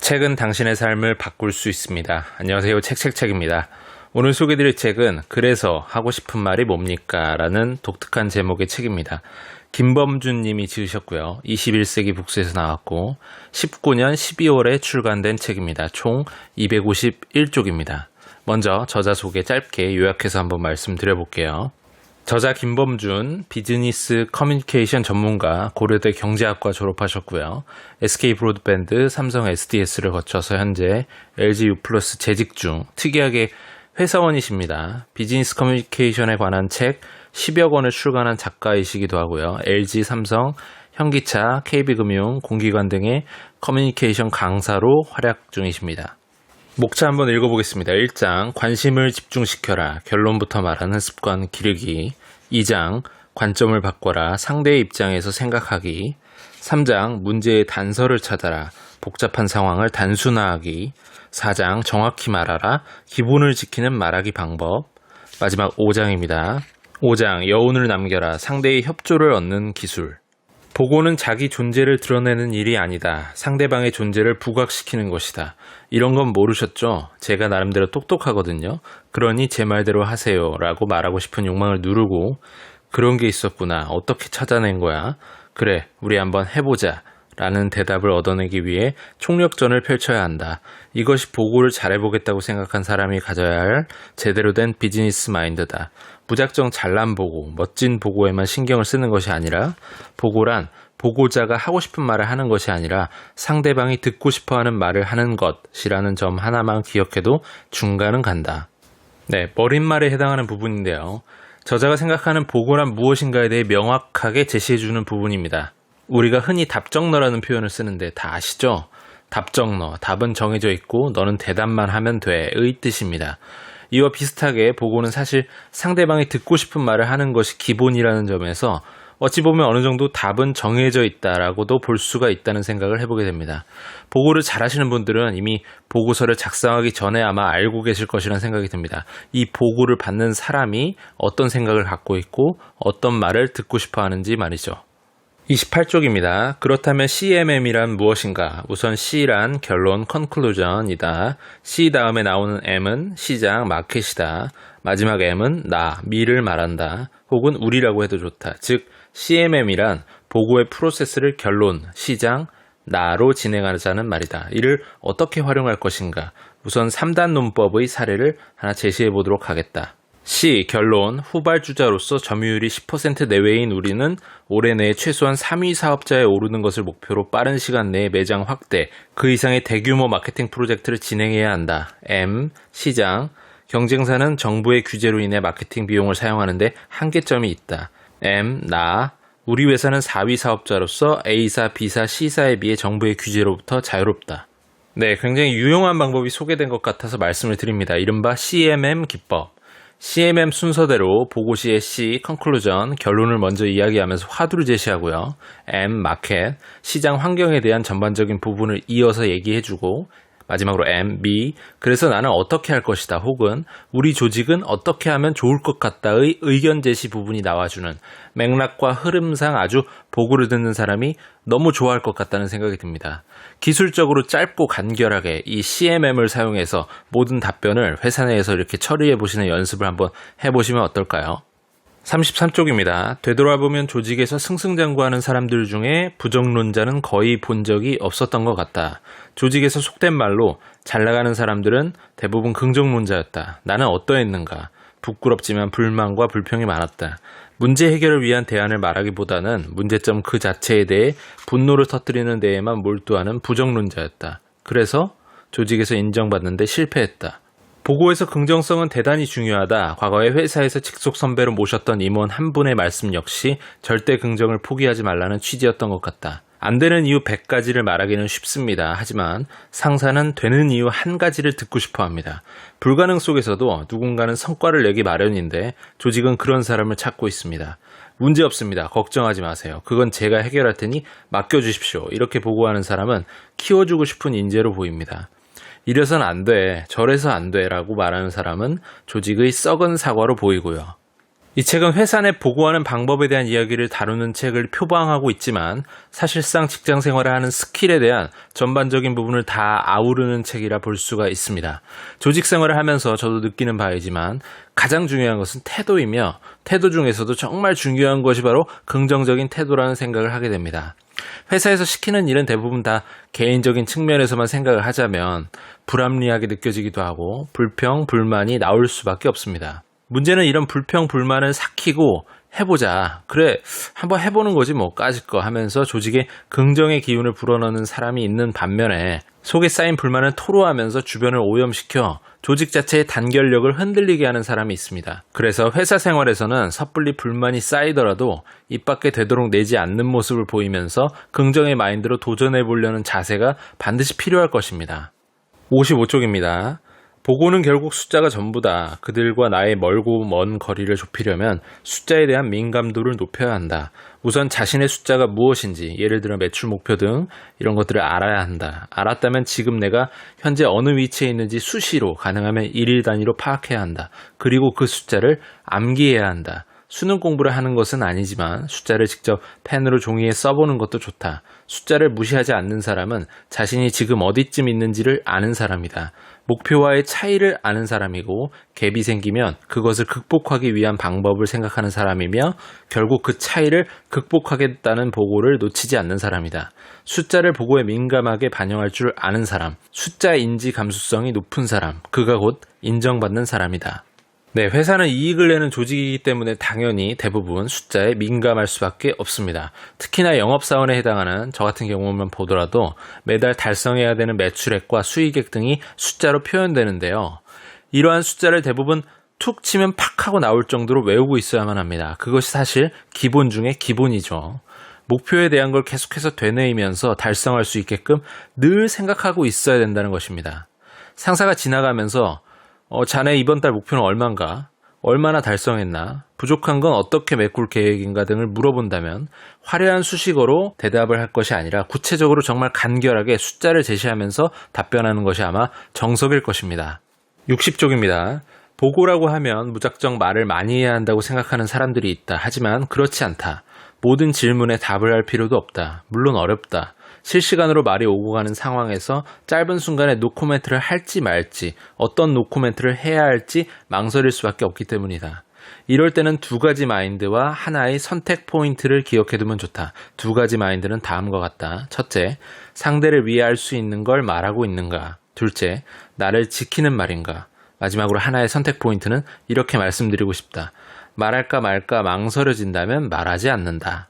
책은 당신의 삶을 바꿀 수 있습니다. 안녕하세요. 책입니다. 오늘 소개드릴 책은 그래서 하고 싶은 말이 뭡니까? 라는 독특한 제목의 책입니다. 김범준 님이 지으셨고요. 21세기 북스에서 나왔고 19년 12월에 출간된 책입니다. 총 251쪽입니다. 먼저 저자 소개 짧게 요약해서 한번 말씀드려볼게요. 저자 김범준, 비즈니스 커뮤니케이션 전문가, 고려대 경제학과 졸업하셨고요. SK 브로드밴드, 삼성 SDS를 거쳐서 현재 LG U+ 재직 중 특이하게 회사원이십니다. 비즈니스 커뮤니케이션에 관한 책 10여 권을 출간한 작가이시기도 하고요. LG, 삼성, 현기차, KB금융, 공기관 등의 커뮤니케이션 강사로 활약 중이십니다. 목차 한번 읽어보겠습니다. 1장 관심을 집중시켜라. 결론부터 말하는 습관 기르기. 2장 관점을 바꿔라. 상대의 입장에서 생각하기. 3장 문제의 단서를 찾아라. 복잡한 상황을 단순화하기. 4장 정확히 말하라. 기본을 지키는 말하기 방법. 마지막 5장입니다. 5장 여운을 남겨라. 상대의 협조를 얻는 기술. 보고는 자기 존재를 드러내는 일이 아니다. 상대방의 존재를 부각시키는 것이다. 이런 건 모르셨죠? 제가 나름대로 똑똑하거든요. 그러니 제 말대로 하세요. 라고 말하고 싶은 욕망을 누르고 그런 게 있었구나. 어떻게 찾아낸 거야? 그래, 우리 한번 해보자. 라는 대답을 얻어내기 위해 총력전을 펼쳐야 한다. 이것이 보고를 잘해보겠다고 생각한 사람이 가져야 할 제대로 된 비즈니스 마인드다. 무작정 잘난 보고, 멋진 보고에만 신경을 쓰는 것이 아니라 보고란 보고자가 하고 싶은 말을 하는 것이 아니라 상대방이 듣고 싶어하는 말을 하는 것이라는 점 하나만 기억해도 중간은 간다. 네, 머릿말에 해당하는 부분인데요. 저자가 생각하는 보고란 무엇인가에 대해 명확하게 제시해주는 부분입니다. 우리가 흔히 답정너라는 표현을 쓰는데 다 아시죠? 답정너, 답은 정해져 있고 너는 대답만 하면 돼의 뜻입니다. 이와 비슷하게 보고는 사실 상대방이 듣고 싶은 말을 하는 것이 기본이라는 점에서 어찌 보면 어느 정도 답은 정해져 있다라고도 볼 수가 있다는 생각을 해보게 됩니다. 보고를 잘하시는 분들은 이미 보고서를 작성하기 전에 아마 알고 계실 것이라는 생각이 듭니다. 이 보고를 받는 사람이 어떤 생각을 갖고 있고 어떤 말을 듣고 싶어 하는지 말이죠. 28쪽입니다. 그렇다면 CMM이란 무엇인가? 우선 C란 결론, conclusion이다. C 다음에 나오는 M은 시장, 마켓이다. 마지막 M은 나, 미를 말한다. 혹은 우리라고 해도 좋다. 즉 CMM이란 보고의 프로세스를 결론, 시장, 나로 진행하자는 말이다. 이를 어떻게 활용할 것인가? 우선 3단 논법의 사례를 하나 제시해 보도록 하겠다. C. 결론. 후발주자로서 점유율이 10% 내외인 우리는 올해 내에 최소한 3위 사업자에 오르는 것을 목표로 빠른 시간 내에 매장 확대, 그 이상의 대규모 마케팅 프로젝트를 진행해야 한다. M. 시장. 경쟁사는 정부의 규제로 인해 마케팅 비용을 사용하는데 한계점이 있다. M. 나. 우리 회사는 4위 사업자로서 A사, B사, C사에 비해 정부의 규제로부터 자유롭다. 네, 굉장히 유용한 방법이 소개된 것 같아서 말씀을 드립니다. 이른바 CMM 기법. CMM 순서대로 보고 시의 C, conclusion, 결론을 먼저 이야기하면서 화두를 제시하고요. M, market, 시장 환경에 대한 전반적인 부분을 이어서 얘기해주고 마지막으로 M, B, 그래서 나는 어떻게 할 것이다 혹은 우리 조직은 어떻게 하면 좋을 것 같다의 의견 제시 부분이 나와주는 맥락과 흐름상 아주 보고를 듣는 사람이 너무 좋아할 것 같다는 생각이 듭니다. 기술적으로 짧고 간결하게 이 CMM을 사용해서 모든 답변을 회사 내에서 이렇게 처리해 보시는 연습을 한번 해보시면 어떨까요? 33쪽입니다. 되돌아보면 조직에서 승승장구하는 사람들 중에 부정론자는 거의 본 적이 없었던 것 같다. 조직에서 속된 말로 잘 나가는 사람들은 대부분 긍정론자였다. 나는 어떠했는가? 부끄럽지만 불만과 불평이 많았다. 문제 해결을 위한 대안을 말하기보다는 문제점 그 자체에 대해 분노를 터뜨리는 데에만 몰두하는 부정론자였다. 그래서 조직에서 인정받는데 실패했다. 보고에서 긍정성은 대단히 중요하다. 과거에 회사에서 직속 선배로 모셨던 임원 한 분의 말씀 역시 절대 긍정을 포기하지 말라는 취지였던 것 같다. 안 되는 이유 100가지를 말하기는 쉽습니다. 하지만 상사는 되는 이유 한 가지를 듣고 싶어 합니다. 불가능 속에서도 누군가는 성과를 내기 마련인데 조직은 그런 사람을 찾고 있습니다. 문제 없습니다. 걱정하지 마세요. 그건 제가 해결할 테니 맡겨주십시오. 이렇게 보고하는 사람은 키워주고 싶은 인재로 보입니다. 이래선 안 돼, 저래서 안 돼 라고 말하는 사람은 조직의 썩은 사과로 보이고요. 이 책은 회사 내 보고하는 방법에 대한 이야기를 다루는 책을 표방하고 있지만 사실상 직장 생활을 하는 스킬에 대한 전반적인 부분을 다 아우르는 책이라 볼 수가 있습니다. 조직 생활을 하면서 저도 느끼는 바이지만 가장 중요한 것은 태도이며 태도 중에서도 정말 중요한 것이 바로 긍정적인 태도라는 생각을 하게 됩니다. 회사에서 시키는 일은 대부분 다 개인적인 측면에서만 생각을 하자면 불합리하게 느껴지기도 하고 불평, 불만이 나올 수밖에 없습니다. 문제는 이런 불평, 불만을 삭히고 해보자. 그래, 한번 해보는 거지 뭐 까짓 거 하면서 조직에 긍정의 기운을 불어넣는 사람이 있는 반면에 속에 쌓인 불만을 토로하면서 주변을 오염시켜 조직 자체의 단결력을 흔들리게 하는 사람이 있습니다. 그래서 회사 생활에서는 섣불리 불만이 쌓이더라도 입 밖에 되도록 내지 않는 모습을 보이면서 긍정의 마인드로 도전해 보려는 자세가 반드시 필요할 것입니다. 55쪽입니다. 보고는 결국 숫자가 전부다. 그들과 나의 멀고 먼 거리를 좁히려면 숫자에 대한 민감도를 높여야 한다. 우선 자신의 숫자가 무엇인지, 예를 들어 매출 목표 등 이런 것들을 알아야 한다. 알았다면 지금 내가 현재 어느 위치에 있는지 수시로, 가능하면 일일 단위로 파악해야 한다. 그리고 그 숫자를 암기해야 한다. 수능 공부를 하는 것은 아니지만 숫자를 직접 펜으로 종이에 써보는 것도 좋다. 숫자를 무시하지 않는 사람은 자신이 지금 어디쯤 있는지를 아는 사람이다. 목표와의 차이를 아는 사람이고 갭이 생기면 그것을 극복하기 위한 방법을 생각하는 사람이며 결국 그 차이를 극복하겠다는 보고를 놓치지 않는 사람이다. 숫자를 보고에 민감하게 반영할 줄 아는 사람, 숫자 인지 감수성이 높은 사람, 그가 곧 인정받는 사람이다. 네, 회사는 이익을 내는 조직이기 때문에 당연히 대부분 숫자에 민감할 수밖에 없습니다. 특히나 영업사원에 해당하는 저 같은 경우만 보더라도 매달 달성해야 되는 매출액과 수익액 등이 숫자로 표현되는데요. 이러한 숫자를 대부분 툭 치면 팍 하고 나올 정도로 외우고 있어야만 합니다. 그것이 사실 기본 중에 기본이죠. 목표에 대한 걸 계속해서 되뇌이면서 달성할 수 있게끔 늘 생각하고 있어야 된다는 것입니다. 상사가 지나가면서 자네 이번 달 목표는 얼마인가? 얼마나 달성했나? 부족한 건 어떻게 메꿀 계획인가 등을 물어본다면 화려한 수식어로 대답을 할 것이 아니라 구체적으로 정말 간결하게 숫자를 제시하면서 답변하는 것이 아마 정석일 것입니다. 60쪽입니다. 보고라고 하면 무작정 말을 많이 해야 한다고 생각하는 사람들이 있다. 하지만 그렇지 않다. 모든 질문에 답을 할 필요도 없다. 물론 어렵다. 실시간으로 말이 오고 가는 상황에서 짧은 순간에 노코멘트를 할지 말지, 어떤 노코멘트를 해야 할지 망설일 수밖에 없기 때문이다. 이럴 때는 두 가지 마인드와 하나의 선택 포인트를 기억해두면 좋다. 두 가지 마인드는 다음과 같다. 첫째, 상대를 위해 할 수 있는 걸 말하고 있는가. 둘째, 나를 지키는 말인가. 마지막으로 하나의 선택 포인트는 이렇게 말씀드리고 싶다. 말할까 말까 망설여진다면 말하지 않는다.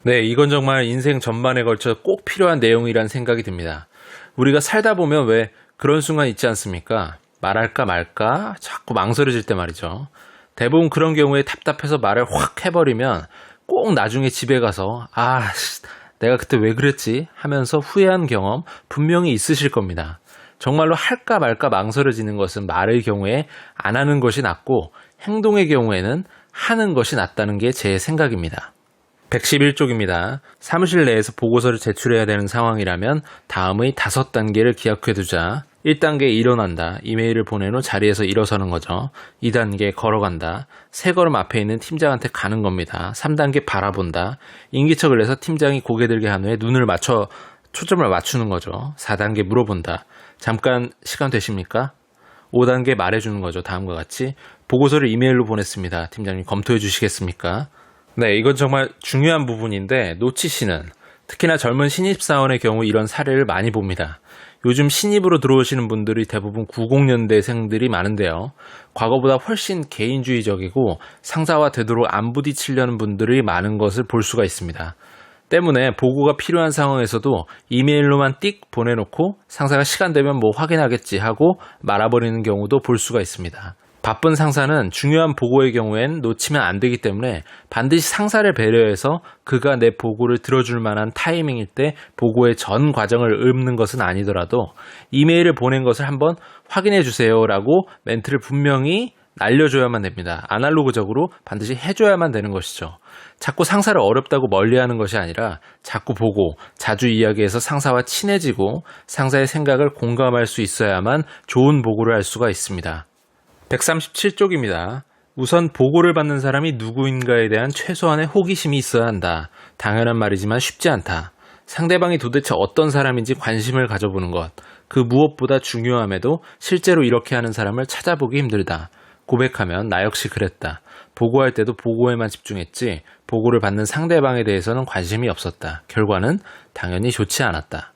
네, 이건 정말 인생 전반에 걸쳐 꼭 필요한 내용이란 생각이 듭니다. 우리가 살다 보면 왜 그런 순간 있지 않습니까? 말할까 말까 자꾸 망설여질 때 말이죠. 대부분 그런 경우에 답답해서 말을 확 해버리면 꼭 나중에 집에 가서 내가 그때 왜 그랬지? 하면서 후회한 경험 분명히 있으실 겁니다. 정말로 할까 말까 망설여지는 것은 말의 경우에 안 하는 것이 낫고 행동의 경우에는 하는 것이 낫다는 게 제 생각입니다. 111쪽입니다. 사무실 내에서 보고서를 제출해야 되는 상황이라면 다음의 5단계를 기억해두자. 1단계 일어난다. 이메일을 보낸 후 자리에서 일어서는 거죠. 2단계 걸어간다. 세 걸음 앞에 있는 팀장한테 가는 겁니다. 3단계 바라본다. 인기척을 내서 팀장이 고개 들게 한 후에 눈을 맞춰 초점을 맞추는 거죠. 4단계 물어본다. 잠깐 시간 되십니까? 5단계 말해주는 거죠. 다음과 같이 보고서를 이메일로 보냈습니다. 팀장님 검토해 주시겠습니까? 네, 이건 정말 중요한 부분인데 놓치시는, 특히나 젊은 신입사원의 경우 이런 사례를 많이 봅니다. 요즘 신입으로 들어오시는 분들이 대부분 90년대생들이 많은데요. 과거보다 훨씬 개인주의적이고 상사와 되도록 안 부딪히려는 분들이 많은 것을 볼 수가 있습니다. 때문에 보고가 필요한 상황에서도 이메일로만 띡 보내놓고 상사가 시간 되면 뭐 확인하겠지 하고 말아버리는 경우도 볼 수가 있습니다. 바쁜 상사는 중요한 보고의 경우엔 놓치면 안 되기 때문에 반드시 상사를 배려해서 그가 내 보고를 들어줄 만한 타이밍일 때 보고의 전 과정을 읊는 것은 아니더라도 이메일을 보낸 것을 한번 확인해 주세요라고 멘트를 분명히 알려줘야만 됩니다. 아날로그적으로 반드시 해줘야만 되는 것이죠. 자꾸 상사를 어렵다고 멀리하는 것이 아니라 자꾸 보고 자주 이야기해서 상사와 친해지고 상사의 생각을 공감할 수 있어야만 좋은 보고를 할 수가 있습니다. 137쪽입니다. 우선 보고를 받는 사람이 누구인가에 대한 최소한의 호기심이 있어야 한다. 당연한 말이지만 쉽지 않다. 상대방이 도대체 어떤 사람인지 관심을 가져보는 것. 그 무엇보다 중요함에도 실제로 이렇게 하는 사람을 찾아보기 힘들다. 고백하면 나 역시 그랬다. 보고할 때도 보고에만 집중했지 보고를 받는 상대방에 대해서는 관심이 없었다. 결과는 당연히 좋지 않았다.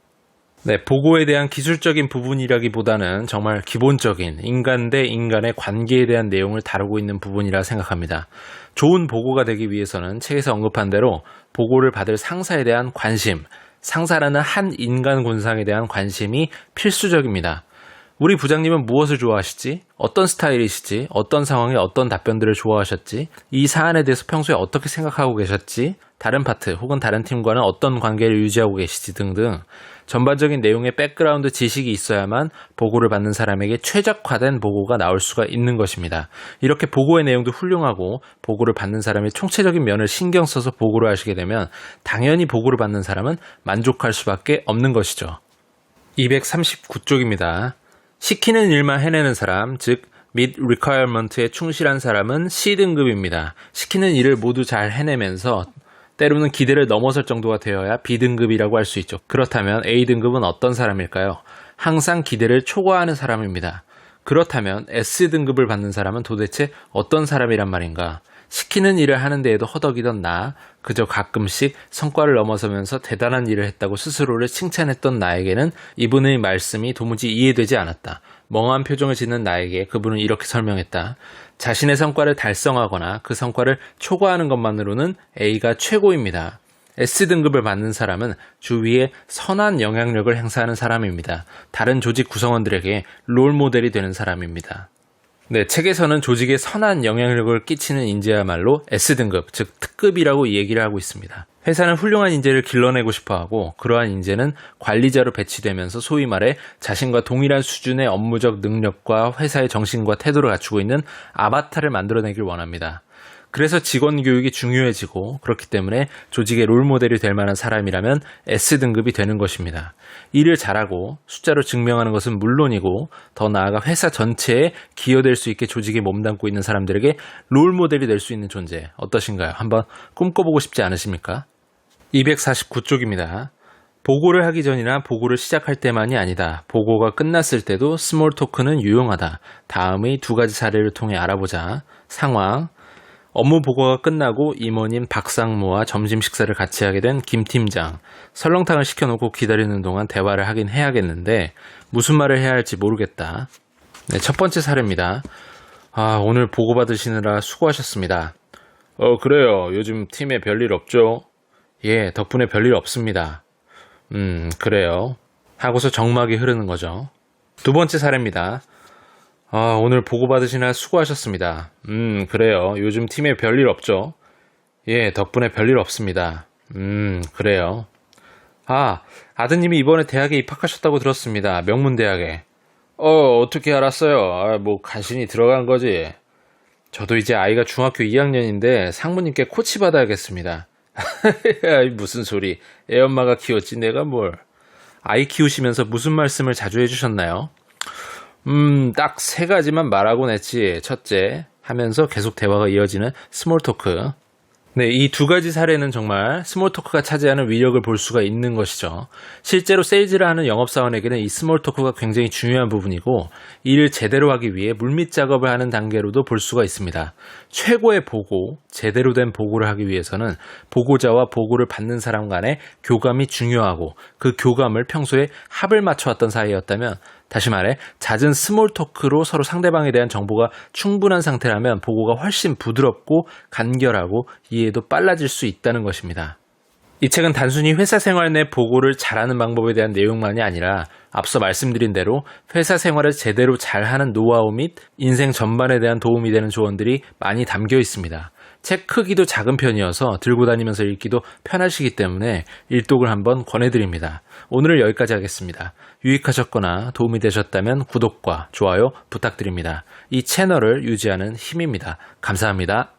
네, 보고에 대한 기술적인 부분이라기보다는 정말 기본적인 인간 대 인간의 관계에 대한 내용을 다루고 있는 부분이라 생각합니다. 좋은 보고가 되기 위해서는 책에서 언급한 대로 보고를 받을 상사에 대한 관심, 상사라는 한 인간 군상에 대한 관심이 필수적입니다. 우리 부장님은 무엇을 좋아하시지? 어떤 스타일이시지? 어떤 상황에 어떤 답변들을 좋아하셨지? 이 사안에 대해서 평소에 어떻게 생각하고 계셨지? 다른 파트 혹은 다른 팀과는 어떤 관계를 유지하고 계시지? 등등 전반적인 내용의 백그라운드 지식이 있어야만 보고를 받는 사람에게 최적화된 보고가 나올 수가 있는 것입니다. 이렇게 보고의 내용도 훌륭하고 보고를 받는 사람의 총체적인 면을 신경 써서 보고를 하시게 되면 당연히 보고를 받는 사람은 만족할 수밖에 없는 것이죠. 239쪽입니다. 시키는 일만 해내는 사람, 즉 meet requirement에 충실한 사람은 C등급입니다. 시키는 일을 모두 잘 해내면서 때로는 기대를 넘어설 정도가 되어야 B등급이라고 할 수 있죠. 그렇다면 A등급은 어떤 사람일까요? 항상 기대를 초과하는 사람입니다. 그렇다면 S등급을 받는 사람은 도대체 어떤 사람이란 말인가? 시키는 일을 하는 데에도 허덕이던 나, 그저 가끔씩 성과를 넘어서면서 대단한 일을 했다고 스스로를 칭찬했던 나에게는 이분의 말씀이 도무지 이해되지 않았다. 멍한 표정을 짓는 나에게 그분은 이렇게 설명했다. 자신의 성과를 달성하거나 그 성과를 초과하는 것만으로는 A가 최고입니다. S등급을 받는 사람은 주위에 선한 영향력을 행사하는 사람입니다. 다른 조직 구성원들에게 롤모델이 되는 사람입니다. 네, 책에서는 조직에 선한 영향력을 끼치는 인재야말로 S등급, 즉 특급이라고 얘기를 하고 있습니다. 회사는 훌륭한 인재를 길러내고 싶어하고 그러한 인재는 관리자로 배치되면서 소위 말해 자신과 동일한 수준의 업무적 능력과 회사의 정신과 태도를 갖추고 있는 아바타를 만들어내길 원합니다. 그래서 직원 교육이 중요해지고 그렇기 때문에 조직의 롤모델이 될 만한 사람이라면 S등급이 되는 것입니다. 일을 잘하고 숫자로 증명하는 것은 물론이고 더 나아가 회사 전체에 기여될 수 있게 조직에 몸담고 있는 사람들에게 롤모델이 될 수 있는 존재 어떠신가요? 한번 꿈꿔보고 싶지 않으십니까? 249쪽입니다. 보고를 하기 전이나 보고를 시작할 때만이 아니다. 보고가 끝났을 때도 스몰 토크는 유용하다. 다음의 두 가지 사례를 통해 알아보자. 상황. 업무 보고가 끝나고 임원인 박상무와 점심 식사를 같이 하게 된 김 팀장. 설렁탕을 시켜놓고 기다리는 동안 대화를 하긴 해야겠는데 무슨 말을 해야 할지 모르겠다. 네, 첫 번째 사례입니다. 오늘 보고 받으시느라 수고하셨습니다. 그래요. 요즘 팀에 별일 없죠? 예, 덕분에 별일 없습니다. 그래요. 하고서 정막이 흐르는 거죠. 두 번째 사례입니다. 오늘 보고 받으시느라 수고하셨습니다. 그래요. 요즘 팀에 별일 없죠? 예, 덕분에 별일 없습니다. 그래요. 아드님이 이번에 대학에 입학하셨다고 들었습니다. 명문대학에. 어떻게 알았어요? 뭐 간신히 들어간 거지. 저도 이제 아이가 중학교 2학년인데 상무님께 코치 받아야겠습니다. 무슨 소리. 애엄마가 키웠지 내가 뭘. 아이 키우시면서 무슨 말씀을 자주 해주셨나요? 딱 세 가지만 말하곤 했지. 첫째, 하면서 계속 대화가 이어지는 스몰 토크. 네, 이 두 가지 사례는 정말 스몰 토크가 차지하는 위력을 볼 수가 있는 것이죠. 실제로 세일즈를 하는 영업사원에게는 이 스몰 토크가 굉장히 중요한 부분이고 일을 제대로 하기 위해 물밑 작업을 하는 단계로도 볼 수가 있습니다. 최고의 보고, 제대로 된 보고를 하기 위해서는 보고자와 보고를 받는 사람 간의 교감이 중요하고 그 교감을 평소에 합을 맞춰왔던 사이였다면 다시 말해 잦은 스몰 토크로 서로 상대방에 대한 정보가 충분한 상태라면 보고가 훨씬 부드럽고 간결하고 이해도 빨라질 수 있다는 것입니다. 이 책은 단순히 회사 생활 내 보고를 잘하는 방법에 대한 내용만이 아니라 앞서 말씀드린 대로 회사 생활을 제대로 잘하는 노하우 및 인생 전반에 대한 도움이 되는 조언들이 많이 담겨 있습니다. 책 크기도 작은 편이어서 들고 다니면서 읽기도 편하시기 때문에 일독을 한번 권해드립니다. 오늘은 여기까지 하겠습니다. 유익하셨거나 도움이 되셨다면 구독과 좋아요 부탁드립니다. 이 채널을 유지하는 힘입니다. 감사합니다.